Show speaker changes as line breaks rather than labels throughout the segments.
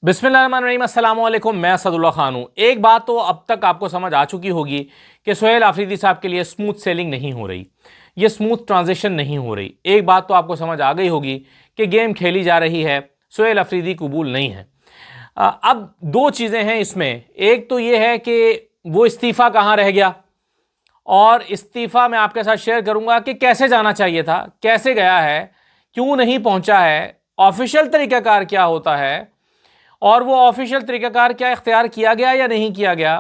बिस्मिल्लाहिर्रहमानिर्रहीम, अस्सलाम वालेकुम। मैं असदुल्ला खान हूँ। एक बात तो अब तक आपको समझ आ चुकी होगी कि सोहेल आफरीदी साहब के लिए स्मूथ सेलिंग नहीं हो रही, ये स्मूथ ट्रांजिशन नहीं हो रही। एक बात तो आपको समझ आ गई होगी कि गेम खेली जा रही है, सोहेल आफरीदी कबूल नहीं है। अब दो चीज़ें हैं इसमें। एक तो ये है कि वो इस्तीफ़ा कहाँ रह गया, और इस्तीफ़ा मैं आपके साथ शेयर करूंगा कि कैसे जाना चाहिए था, कैसे गया है, क्यों नहीं पहुंचा है, ऑफिशियल तरीक़ाकार क्या होता है, और वो ऑफिशियल तरीक़ाकार क्या इख्तियार किया गया या नहीं किया गया,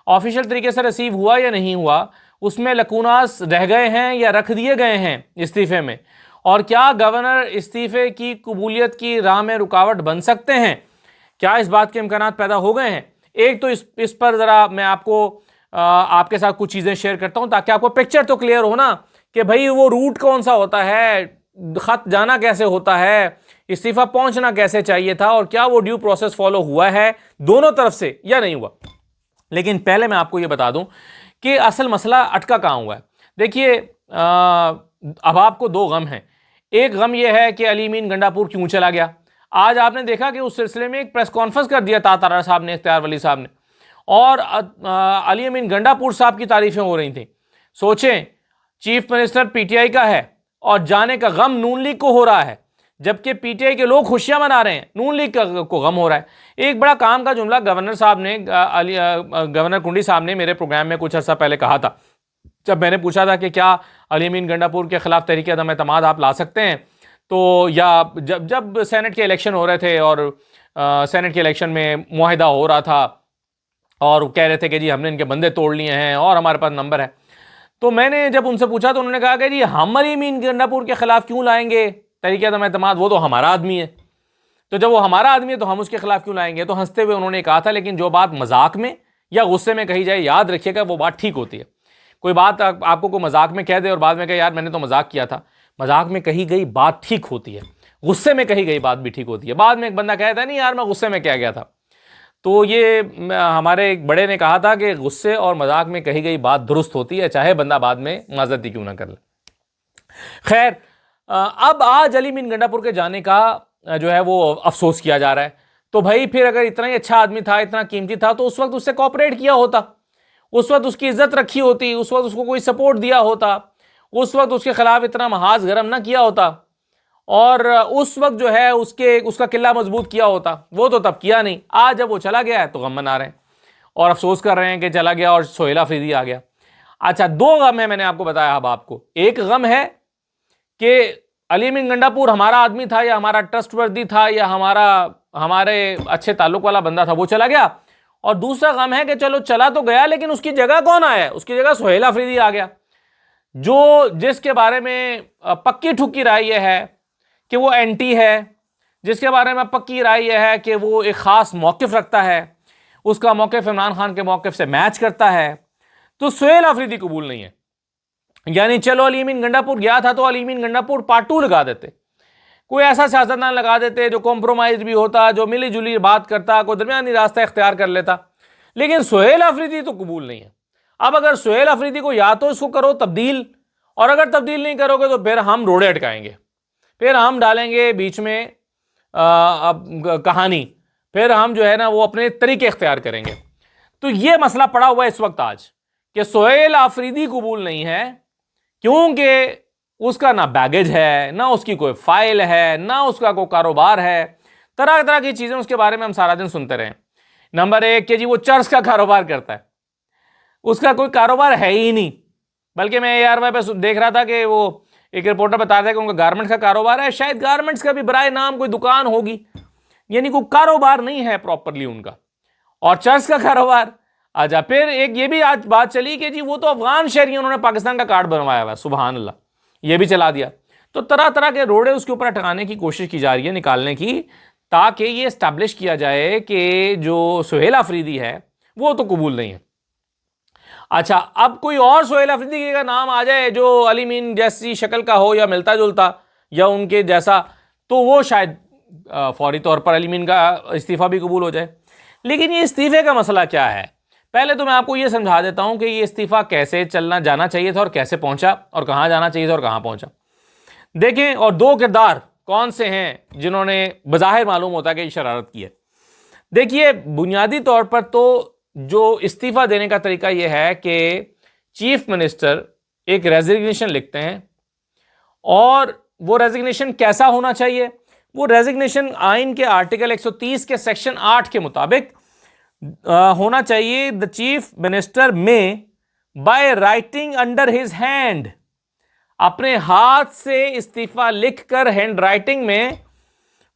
ऑफिशियल तरीके से रिसीव हुआ या नहीं हुआ, उसमें लकूनास रह गए हैं या रख दिए गए हैं इस्तीफ़े में, और क्या गवर्नर इस्तीफ़े की कबूलियत की राह में रुकावट बन सकते हैं, क्या इस बात के इम्कानात पैदा हो गए हैं। एक तो इस पर ज़रा मैं आपको आपके साथ कुछ चीज़ें शेयर करता हूँ ताकि आपको पिक्चर तो क्लियर हो ना कि भाई वो रूट कौन सा होता है, ख़त जाना कैसे होता है, इस्तीफ़ा पहुंचना कैसे चाहिए था, और क्या वो ड्यू प्रोसेस फॉलो हुआ है दोनों तरफ से या नहीं हुआ। लेकिन पहले मैं आपको ये बता दूं कि असल मसला अटका कहाँ हुआ है। देखिए, अब आपको दो गम हैं। एक गम यह है कि अली मीन गंडापुर क्यों चला गया। आज आपने देखा कि उस सिलसिले में एक प्रेस कॉन्फ्रेंस कर दिया तारा साहब ने, इख्तियार वली साहब ने, और अली मीन गंडापुर साहब की तारीफें हो रही थी। सोचें, चीफ मिनिस्टर पीटीआई का है और जाने का गम नून लीग को हो रहा है, जबकि पीटीआई के लोग खुशियां मना रहे हैं, नून लीग को गम हो रहा है। एक बड़ा काम का जुमला गवर्नर साहब ने, गवर्नर कुंडी साहब ने मेरे प्रोग्राम में कुछ अर्सा पहले कहा था, जब मैंने पूछा था कि क्या अली मीन गंडापुर के खिलाफ तहरीक अदम एतमाद आप ला सकते हैं, तो या जब सेनेट के इलेक्शन हो रहे थे और सेनेट के इलेक्शन में मुआहिदा हो रहा था और कह रहे थे कि जी हमने इनके बंदे तोड़ लिए हैं और हमारे पास नंबर है, तो मैंने जब उनसे पूछा तो उन्होंने कहा कि जी हम अली मीन गंडापुर के खिलाफ क्यों लाएंगे तहरीक अदम एतमाद, वो तो हमारा आदमी है। तो जब वो हमारा आदमी है तो हम उसके खिलाफ क्यों लाएंगे। तो हंसते हुए उन्होंने कहा था, लेकिन जो बात मजाक में या गुस्से में कही जाए, याद रखिएगा वो बात ठीक होती है। कोई बात आपको कोई मजाक में कह दे और बाद में कहे यार मैंने तो मजाक किया था, मजाक में कही गई बात ठीक होती है, गुस्से में कही गई बात भी ठीक होती है। बाद में एक बंदा कहता है नहीं यार मैं गुस्से में कह गया था, तो ये हमारे एक बड़े ने कहा था कि गुस्से और मजाक में कही गई बात दुरुस्त होती है, चाहे बंदा बाद में माजरत ही क्यों ना कर ले। खैर, अब आज अली मीन गंडापुर के जाने का जो है वो अफसोस किया जा रहा है। तो भाई फिर अगर इतना ही अच्छा आदमी था, इतना कीमती था, तो उस वक्त उससे कॉपरेट किया होता, उस वक्त उसकी इज्जत रखी होती, उस वक्त उसको कोई सपोर्ट दिया होता, उस वक्त उसके खिलाफ इतना महाज गर्म ना किया होता, और उस वक्त जो है उसका किला मजबूत किया होता। वो तो तब किया नहीं। आज जब वो चला गया है तो गम मना रहे हैं और अफसोस कर रहे हैं कि चला गया और सोहेल आफरीदी आ गया। अच्छा, दो गम है, मैंने आपको बताया। अब आपको एक गम है कि अली मीन गंडापुर हमारा आदमी था या हमारा ट्रस्टवर्दी था या हमारे अच्छे ताल्लुक वाला बंदा था, वो चला गया। और दूसरा गम है कि चलो चला तो गया, लेकिन उसकी जगह कौन आया, उसकी जगह सोहेल आफरीदी आ गया, जिसके बारे में पक्की ठुक्की राय यह है कि वो एंटी है, जिसके बारे में पक्की राय यह है कि वो एक ख़ास मौक़िफ़ रखता है, उसका मौक़िफ़ इमरान खान के मौक़िफ़ से मैच करता है। तो सोहेल आफरीदी कबूल नहीं है। यानी चलो अली मीन गंडापुर गया था तो अली मीन गंडापुर पार्ट 2 लगा देते, कोई ऐसा सियासतदान लगा देते जो कॉम्प्रोमाइज़ भी होता, जो मिली जुली बात करता, कोई दरमियानी रास्ता इख्तियार कर लेता। लेकिन सोहेल आफरीदी तो कबूल नहीं है। अब अगर सोहेल आफरीदी को या तो इसको करो तब्दील, और अगर तब्दील नहीं करोगे तो फिर हम रोड़े अटकाएंगे, फिर हम डालेंगे बीच में कहानी, फिर हम जो है ना वो अपने तरीके इख्तियार करेंगे। तो ये मसला पड़ा हुआ है इस वक्त आज कि सोहेल आफरीदी कबूल नहीं है, क्योंकि उसका ना बैगेज है, ना उसकी कोई फाइल है, ना उसका कोई कारोबार है। तरह तरह की चीज़ें उसके बारे में हम सारा दिन सुनते रहे। नंबर एक कि जी वो चर्च का कारोबार करता है, उसका कोई कारोबार है ही नहीं। बल्कि मैं ARY पे देख रहा था कि वो एक रिपोर्टर बता रहा था कि उनका गारमेंट्स का कारोबार है, शायद गारमेंट्स का भी बराए नाम कोई दुकान होगी, यानी कोई कारोबार नहीं है प्रॉपरली उनका। और चर्च का कारोबार, अच्छा फिर एक ये भी आज बात चली कि जी वो तो अफगान शहरी, उन्होंने पाकिस्तान का कार्ड बनवाया हुआ है, सुबहान अल्लाह, ये भी चला दिया। तो तरह तरह के रोड़े उसके ऊपर अटकाने की कोशिश की जा रही है, निकालने की, ताकि ये इस्टेब्लिश किया जाए कि जो सोहेल आफरीदी है वो तो कबूल नहीं है। अच्छा, अब कोई और सोहेल आफरीदी का नाम आ जाए जो अली मीन जैसी शक्ल का हो या मिलता जुलता या उनके जैसा, तो वो शायद फौरी तौर पर अली मीन का इस्तीफ़ा भी कबूल हो जाए। लेकिन ये इस्तीफ़े का मसला क्या है, पहले तो मैं आपको ये समझा देता हूं कि ये इस्तीफ़ा कैसे चलना जाना चाहिए था और कैसे पहुंचा, और कहां जाना चाहिए था और कहां पहुंचा। देखें, और दो किरदार कौन से हैं जिन्होंने बज़ाहिर मालूम होता है कि शरारत की है। देखिए, बुनियादी तौर पर तो जो इस्तीफा देने का तरीका यह है कि चीफ मिनिस्टर एक रेजिग्नेशन लिखते हैं, और वो रेजिग्नेशन कैसा होना चाहिए? वो रेजिग्नेशन आइन के आर्टिकल 130 के सेक्शन 8 के मुताबिक होना चाहिए। द चीफ मिनिस्टर में bye writing under his hand, अपने हाथ से इस्तीफा लिखकर हैंड राइटिंग में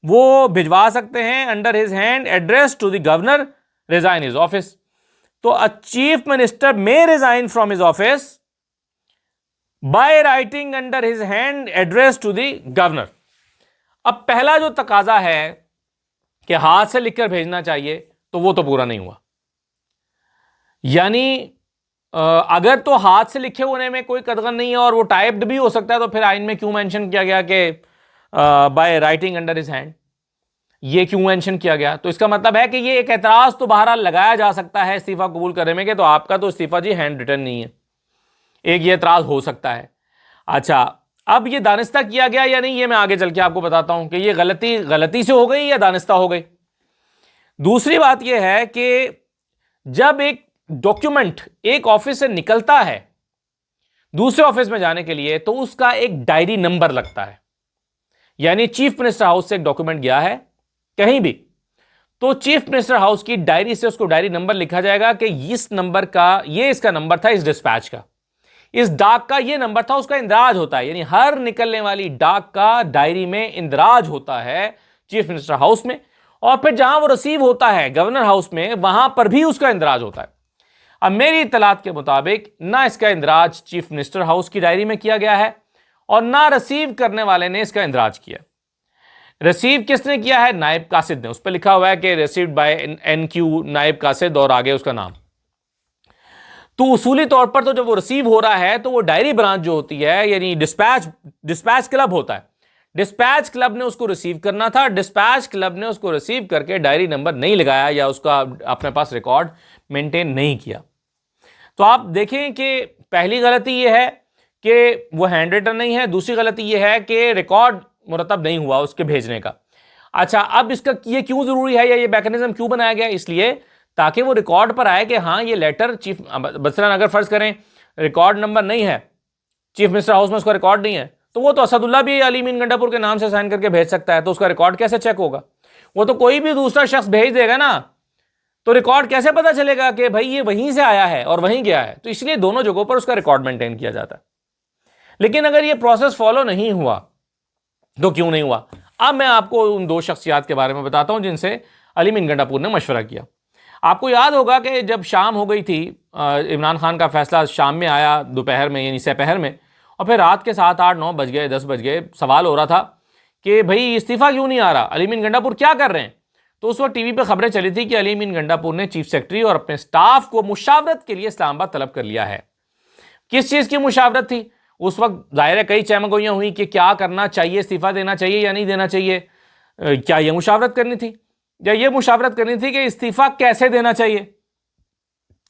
वो भिजवा सकते हैं। Under his hand address to the governor resign his office. तो a chief minister may resign from his office by writing under his hand address to the governor. अब पहला जो तकाजा है कि हाथ से लिखकर भेजना चाहिए, तो वो तो पूरा नहीं हुआ। यानी अगर तो हाथ से लिखे होने में कोई कदगन नहीं है और वो टाइप्ड भी हो सकता है, तो फिर आइन में क्यों मेंशन किया गया कि bye writing under his hand? ये क्यों मेंशन किया गया? तो इसका मतलब है कि ये एक एतराज तो बहरहाल लगाया जा सकता है इस्तीफा कबूल करने में कि तो आपका तो इस्तीफा जी हैंड रिटन नहीं है। एक ये एतराज हो सकता है। अच्छा, अब ये दानिस्ता किया गया या नहीं, ये मैं आगे चल के आपको बताता हूं कि ये गलती से हो गई या दानिस्ता हो गई। दूसरी बात यह है कि जब एक डॉक्यूमेंट एक ऑफिस से निकलता है दूसरे ऑफिस में जाने के लिए, तो उसका एक डायरी नंबर लगता है। यानी चीफ मिनिस्टर हाउस से एक डॉक्यूमेंट गया है कहीं भी, तो चीफ मिनिस्टर हाउस की डायरी से उसको डायरी नंबर लिखा जाएगा कि इस नंबर का, ये इसका नंबर था, इस डिस्पैच का, इस डाक का ये नंबर था। उसका इंदराज होता है, यानी हर निकलने वाली डाक का डायरी में इंदराज होता है चीफ मिनिस्टर हाउस में, और फिर जहां वो रिसीव होता है गवर्नर हाउस में, वहां पर भी उसका इंदराज होता है। अब मेरी इत्तलात के मुताबिक ना इसका इंदराज चीफ मिनिस्टर हाउस की डायरी में किया गया है और ना रिसीव करने वाले ने इसका इंदराज किया। रिसीव किसने किया है? नायब कासिद ने। उस पर लिखा हुआ है कि रिसीव्ड बाय NQ नायब कासिद और आगे उसका नाम। तो उसूली तौर पर तो जब वो रिसीव हो रहा है तो वो डायरी ब्रांच जो होती है, यानी डिस्पैच क्लब होता है, डिस्पैच क्लब ने उसको रिसीव करना था। डिस्पैच क्लब ने उसको रिसीव करके डायरी नंबर नहीं लगाया या उसका अपने पास रिकॉर्ड मेंटेन नहीं किया। तो आप देखें कि पहली गलती यह है कि वो हैंड रिटन नहीं है, दूसरी गलती यह है कि रिकॉर्ड मुरतब नहीं हुआ उसके भेजने का। अच्छा, अब इसका ये क्यों जरूरी है या ये मैकेनिज्म क्यों बनाया गया? इसलिए ताकि वो रिकॉर्ड पर आए कि हाँ ये लेटर चीफ, बसरन अगर फर्ज करें रिकॉर्ड नंबर नहीं है चीफ मिनिस्टर हाउस में, उसका रिकॉर्ड नहीं है, तो वो तो असदुल्ला भी अली मीन गंडापुर के नाम से साइन करके भेज सकता है, तो उसका रिकॉर्ड कैसे चेक होगा? वो तो कोई भी दूसरा शख्स भेज देगा ना, तो रिकॉर्ड कैसे पता चलेगा कि भाई ये वहीं से आया है और वहीं गया है? तो इसलिए दोनों जगहों पर उसका रिकॉर्ड मेंटेन किया जाता है। लेकिन अगर ये प्रोसेस फॉलो नहीं हुआ तो क्यों नहीं हुआ? अब मैं आपको उन दो शख्सियात के बारे में बताता हूं जिनसे अली मीन गंडापुर ने मशवरा किया। आपको याद होगा कि जब शाम हो गई थी, इमरान खान का फैसला शाम में आया, दोपहर में यानी सपहर में, और फिर रात के 7, 8, 9 बज गए, 10 बज गए। सवाल हो रहा था कि भाई इस्तीफा क्यों नहीं आ रहा, अली मीन गंडापुर क्या कर रहे हैं? तो उस वक्त टीवी पे खबरें चली थी कि अली मीन गंडापुर ने चीफ सेक्रेटरी और अपने स्टाफ को मुशावरत के लिए इस्लामाबाद तलब कर लिया है। किस चीज़ की मुशावरत थी? उस वक्त जाहिर है कई चहमगोइयाँ हुई कि क्या करना चाहिए, इस्तीफा देना चाहिए या नहीं देना चाहिए। क्या ये मुशावरत करनी थी, या ये मुशावरत करनी थी कि इस्तीफा कैसे देना चाहिए?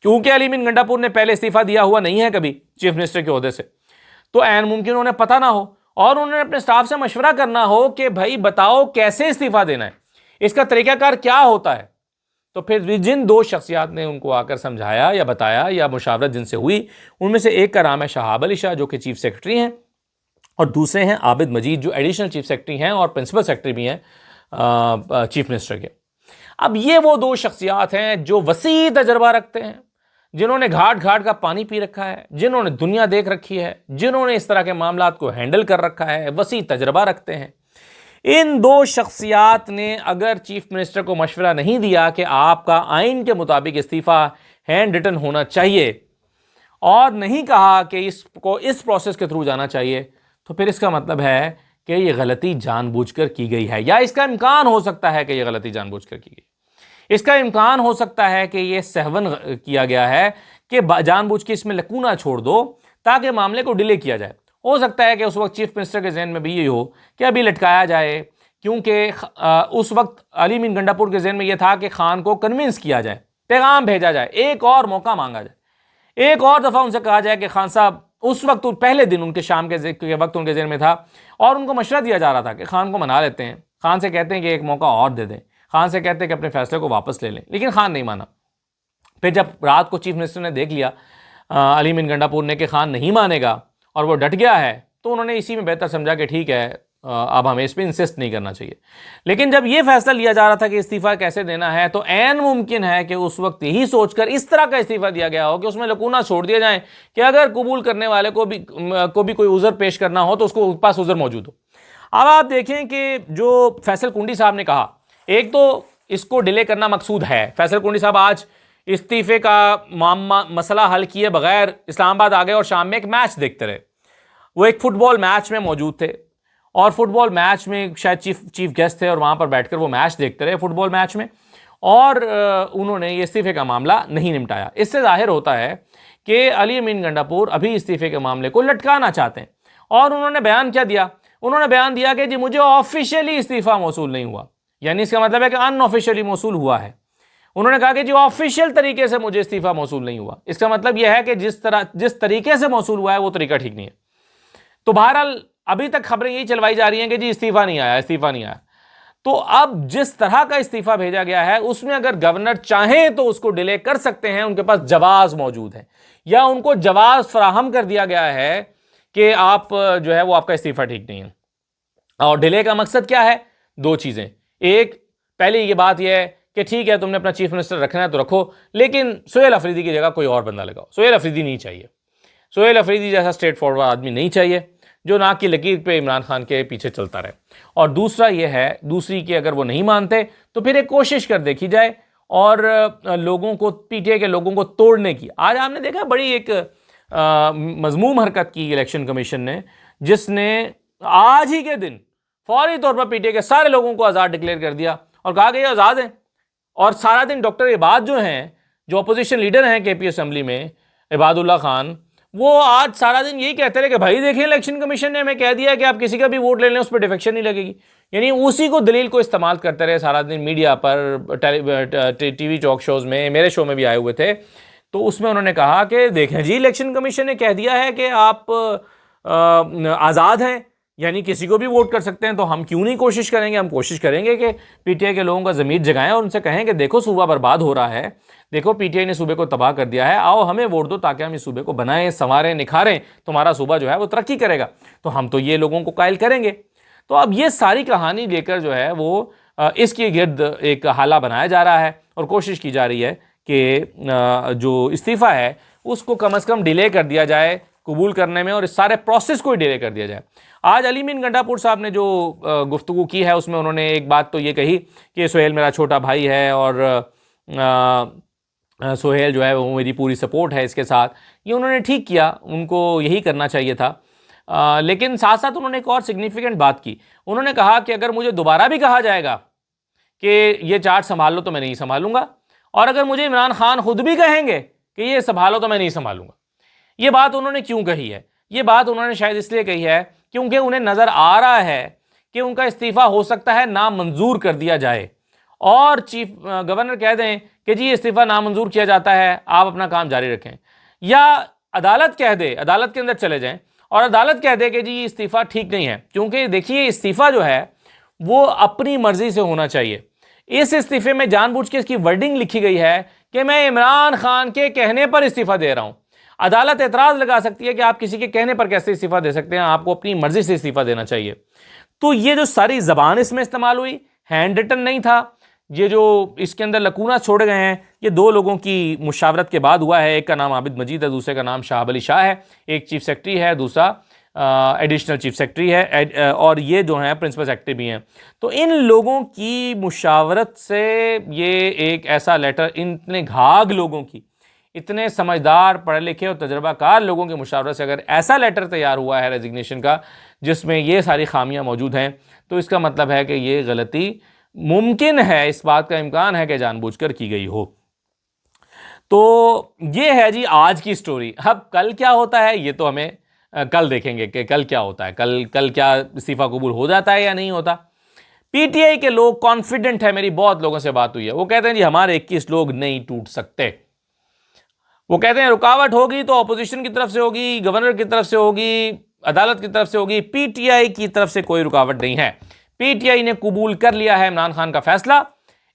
क्योंकि अली मीन गंडापुर ने पहले इस्तीफा दिया हुआ नहीं है कभी चीफ मिनिस्टर के ओहदे से, तो ऐन मुमकिन उन्हें पता ना हो और उन्होंने अपने स्टाफ से मशवरा करना हो कि भाई बताओ कैसे इस्तीफा देना है, इसका तरीकाकार क्या होता है। तो फिर जिन दो शख्सियात ने उनको आकर समझाया या बताया या मुशावरत जिनसे हुई, उनमें से एक का नाम है शहाब अली शाह जो कि चीफ सेक्रेटरी हैं, और दूसरे हैं आबिद मजीद जो एडिशनल चीफ सेक्रेटरी हैं और प्रिंसिपल सेक्रेटरी भी हैं चीफ मिनिस्टर के। अब ये वो दो शख्सियात हैं जो वसी तजर्बा रखते हैं, जिन्होंने घाट घाट का पानी पी रखा है, जिन्होंने दुनिया देख रखी है, जिन्होंने इस तरह के मामलात को हैंडल कर रखा है, वसी तजर्बा रखते हैं। इन दो शख्सियात ने अगर चीफ मिनिस्टर को मशवरा नहीं दिया कि आपका आइन के मुताबिक इस्तीफ़ा हैंड रिटन होना चाहिए, और नहीं कहा कि इसको इस प्रोसेस के थ्रू जाना चाहिए, तो फिर इसका मतलब है कि ये गलती जानबूझकर की गई है, या इसका इम्कान हो सकता है कि ये गलती जानबूझकर की गई। इसका इम्कान हो सकता है कि ये सहवन किया गया है कि जानबूझ के इसमें लकूना छोड़ दो ताकि मामले को डिले किया जाए। हो सकता है कि उस वक्त चीफ मिनिस्टर के जहन में भी यही हो कि अभी लटकाया जाए, क्योंकि उस वक्त अली मीन गंडापुर के जहन में यह था कि खान को कन्विंस किया जाए, पैगाम भेजा जाए, एक और मौका मांगा जाए, एक और दफ़ा उनसे कहा जाए कि खान साहब, उस वक्त पहले दिन उनके शाम के वक्त उनके जहन में था और उनको मशवरा दिया जा रहा था कि खान को मना लेते हैं, खान से कहते हैं कि एक मौका और दे दें। खान से कहते कि अपने फैसले को वापस ले लें, लेकिन खान नहीं माना। फिर जब रात को चीफ मिनिस्टर ने देख लिया अली मीन गंडापुर ने कि खान नहीं मानेगा और वो डट गया है, तो उन्होंने इसी में बेहतर समझा कि ठीक है अब हमें इस पर इंसिस्ट नहीं करना चाहिए। लेकिन जब ये फैसला लिया जा रहा था कि इस्तीफा कैसे देना है, तो ऐन मुमकिन है कि उस वक्त यही सोचकर इस तरह का इस्तीफा दिया गया हो कि उसमें लकूना छोड़ दिया जाए कि अगर कबूल करने वाले को भी कोई उज़र पेश करना हो तो उसको पास उज़र मौजूद हो। अब आप देखें कि जो फैसल कुंडी साहब ने कहा, एक तो इसको डिले करना मकसूद है। फैसल कुंडी साहब आज इस्तीफे का मसला हल किए बगैर इस्लामाबाद आ गए और शाम में एक मैच देखते रहे। वो एक फुटबॉल मैच में मौजूद थे और फुटबॉल मैच में शायद चीफ गेस्ट थे और वहाँ पर बैठकर वो मैच देखते रहे फुटबॉल मैच में, और उन्होंने ये इस्तीफे का मामला नहीं निपटाया। इससे जाहिर होता है कि अली मीन गंडापुर अभी इस्तीफे के मामले को लटकाना चाहते हैं। और उन्होंने बयान क्या दिया? उन्होंने बयान दिया कि जी मुझे ऑफिशियली इस्तीफा मौसूल नहीं हुआ, यानी इसका मतलब है कि अनऑफिशियली मौसूल हुआ है। उन्होंने कहा कि जी ऑफिशियल तरीके से मुझे इस्तीफा मौसूल नहीं हुआ। इसका मतलब यह है कि जिस तरीके से मौसूल हुआ है वो तरीका ठीक नहीं है। तो बहरहाल अभी तक खबरें यही चलवाई जा रही हैं कि जी इस्तीफा नहीं आया, इस्तीफा नहीं आया। तो अब जिस तरह का इस्तीफा भेजा गया है उसमें अगर गवर्नर चाहें तो उसको डिले कर सकते हैं, उनके पास जवाज मौजूद है या उनको जवाज फराहम कर दिया गया है कि आप जो है वो आपका इस्तीफा ठीक नहीं है। और डिले का मकसद क्या है? दो चीजें। एक, पहले ये बात यह है कि ठीक है तुमने अपना चीफ मिनिस्टर रखना है तो रखो, लेकिन सोहेल अफरीदी की जगह कोई और बंदा लगाओ। सोहेल अफरीदी नहीं चाहिए। सोहेल अफरीदी जैसा स्ट्रेट फॉरवर्ड आदमी नहीं चाहिए जो नाक की लकीर पे इमरान खान के पीछे चलता रहे। और दूसरा ये है, दूसरी कि अगर वो नहीं मानते तो फिर एक कोशिश कर देखी जाए और लोगों को, पीटीआई के लोगों को तोड़ने की। आज आपने देखा बड़ी एक मजमूम हरकत की इलेक्शन कमीशन ने, जिसने आज ही के दिन फौरी तौर पर पीटीआई के सारे लोगों को आज़ाद डिक्लेयर कर दिया और कहा कि ये आज़ाद हैं। और सारा दिन डॉक्टर इबाद जो हैं, जो अपोजिशन लीडर हैं केपी असेंबली में, इबादुल्ला खान, वो आज सारा दिन यही कहते रहे कि भाई देखिए इलेक्शन कमीशन ने हमें कह दिया कि आप किसी का भी वोट ले लें उस पर डिफेक्शन नहीं लगेगी। यानी उसी को दलील को इस्तेमाल करते रहे सारा दिन मीडिया पर, टीवी टॉक शोज में, मेरे शो में भी आए हुए थे। तो उसमें उन्होंने कहा कि देखें जी इलेक्शन कमीशन ने कह दिया है कि आप आज़ाद हैं, यानी किसी को भी वोट कर सकते हैं, तो हम क्यों नहीं कोशिश करेंगे? हम कोशिश करेंगे कि पीटीआई के लोगों का ज़मीर जगाएं और उनसे कहें कि देखो सूबा बर्बाद हो रहा है, देखो पीटीआई ने सूबे को तबाह कर दिया है, आओ हमें वोट दो ताकि हम इस सूबे को बनाएं, संवारें, निखारें, तुम्हारा सूबा जो है वो तरक्की करेगा। तो हम तो ये लोगों को कायल करेंगे। तो अब ये सारी कहानी लेकर जो है वो इसके गिर्द एक हाला बनाया जा रहा है और कोशिश की जा रही है कि जो इस्तीफ़ा है उसको कम अज़ कम डिले कर दिया जाए कबूल करने में, और इस सारे प्रोसेस को ही डिले कर दिया जाए। आज अली मीन गंडापुर साहब ने जो गुफ्तगू की है उसमें उन्होंने एक बात तो ये कही कि सोहेल मेरा छोटा भाई है और सोहेल जो है वो मेरी पूरी सपोर्ट है इसके साथ। ये उन्होंने ठीक किया, उनको यही करना चाहिए था। लेकिन साथ साथ उन्होंने एक और सिग्निफिकेंट बात की। उन्होंने कहा कि अगर मुझे दोबारा भी कहा जाएगा कि ये चार्ज संभाल लो तो मैं नहीं संभालूंगा, और अगर मुझे इमरान खान खुद भी कहेंगे कि ये संभालो तो मैं नहीं संभालूंगा। ये बात उन्होंने क्यों कही है? ये बात उन्होंने शायद इसलिए कही है क्योंकि उन्हें नज़र आ रहा है कि उनका इस्तीफ़ा हो सकता है नामंजूर कर दिया जाए और चीफ गवर्नर कह दें कि जी इस्तीफ़ा नामंजूर किया जाता है, आप अपना काम जारी रखें, या अदालत कह दे, अदालत के अंदर चले जाएं और अदालत कह दे कि जी इस्तीफ़ा ठीक नहीं है। क्योंकि देखिए इस्तीफ़ा जो है वो अपनी मर्जी से होना चाहिए। इस इस्तीफ़े में जानबूझ के इसकी वर्डिंग लिखी गई है कि मैं इमरान खान के कहने पर इस्तीफ़ा दे रहा हूं। अदालत एतराज़ लगा सकती है कि आप किसी के कहने पर कैसे इस्तीफ़ा दे सकते हैं, आपको अपनी मर्जी से इस्तीफ़ा देना चाहिए। तो ये जो सारी ज़बान इसमें इस्तेमाल हुई, हैंड रिटन नहीं था। ये जो इसके अंदर लकूना छोड़े गए हैं, ये दो लोगों की मुशावरत के बाद हुआ है। एक का नाम आबिद मजीद है, दूसरे का नाम शाहब अली शाह है। एक चीफ सेक्रेटरी है, दूसरा एडिशनल चीफ सेक्रेटरी है, और ये जो हैं प्रिंसिपल सेक्रेटरी भी हैं। तो इन लोगों की मुशावरत से ये एक ऐसा लेटर, इतने घाघ लोगों की, इतने समझदार पढ़े लिखे और तजर्बाकार लोगों की मुशावरत से अगर ऐसा लेटर तैयार हुआ है रेजिग्नेशन का जिसमें ये सारी खामियां मौजूद हैं, तो इसका मतलब है कि ये गलती मुमकिन है, इस बात का इम्कान है कि जानबूझकर की गई हो। तो ये है जी आज की स्टोरी। अब कल क्या होता है ये तो हमें कल देखेंगे कि कल क्या होता है। कल क्या इस्तीफा कबूल हो जाता है या नहीं होता। पीटीआई के लोग कॉन्फिडेंट है, मेरी बहुत लोगों से बात हुई है, वो कहते हैं जी हमारे 21 लोग नहीं टूट सकते। वो कहते हैं रुकावट होगी तो अपोजिशन की तरफ से होगी, गवर्नर की तरफ से होगी, अदालत की तरफ से होगी, पीटीआई की तरफ से कोई रुकावट नहीं है। पीटीआई ने कबूल कर लिया है इमरान खान का फैसला।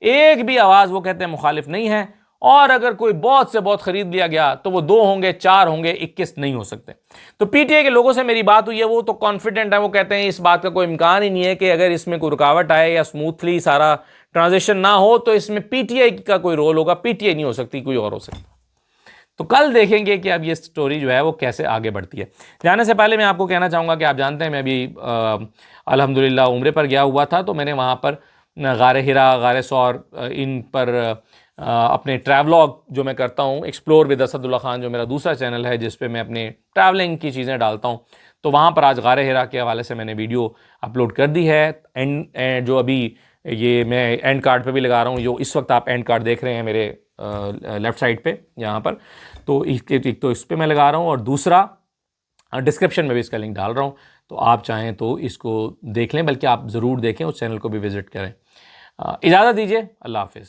एक भी आवाज़ वो कहते हैं मुखालिफ नहीं है। और अगर कोई बहुत से बहुत खरीद लिया गया तो वो 2 होंगे, 4 होंगे, 21 नहीं हो सकते। तो पीटीआई के लोगों से मेरी बात हुई है, वो तो कॉन्फिडेंट है, वो कहते हैं इस बात का कोई इम्कान ही नहीं है कि अगर इसमें कोई रुकावट आए या स्मूथली सारा ट्रांजेक्शन ना हो तो इसमें पीटीआई का कोई रोल होगा। पीटीआई नहीं हो सकती, कोई और हो सकता। तो कल देखेंगे कि अब ये स्टोरी जो है वो कैसे आगे बढ़ती है। जाने से पहले मैं आपको कहना चाहूँगा कि आप जानते हैं मैं अभी अल्हम्दुलिल्लाह उम्रे पर गया हुआ था, तो मैंने वहाँ पर गारे हिरा, गारे सौर इन पर अपने ट्रैवलॉग जो मैं करता हूँ, एक्सप्लोर विद असदुल्ला खान जो मेरा दूसरा चैनल है जिस पे मैं अपने ट्रैवलिंग की चीज़ें डालता हूँ, तो वहाँ पर आज गारे हिरा के हवाले से मैंने वीडियो अपलोड कर दी है। एंड जो अभी ये मैं एंड कार्ड पे भी लगा रहा हूँ, जो इस वक्त आप एंड कार्ड देख रहे हैं मेरे लेफ़्ट साइड पे यहाँ पर, तो एक तो इस पे मैं लगा रहा हूँ और दूसरा डिस्क्रिप्शन में भी इसका लिंक डाल रहा हूँ। तो आप चाहें तो इसको देख लें, बल्कि आप ज़रूर देखें, उस चैनल को भी विज़िट करें। इजाज़त दीजिए, अल्लाह हाफ़िज़।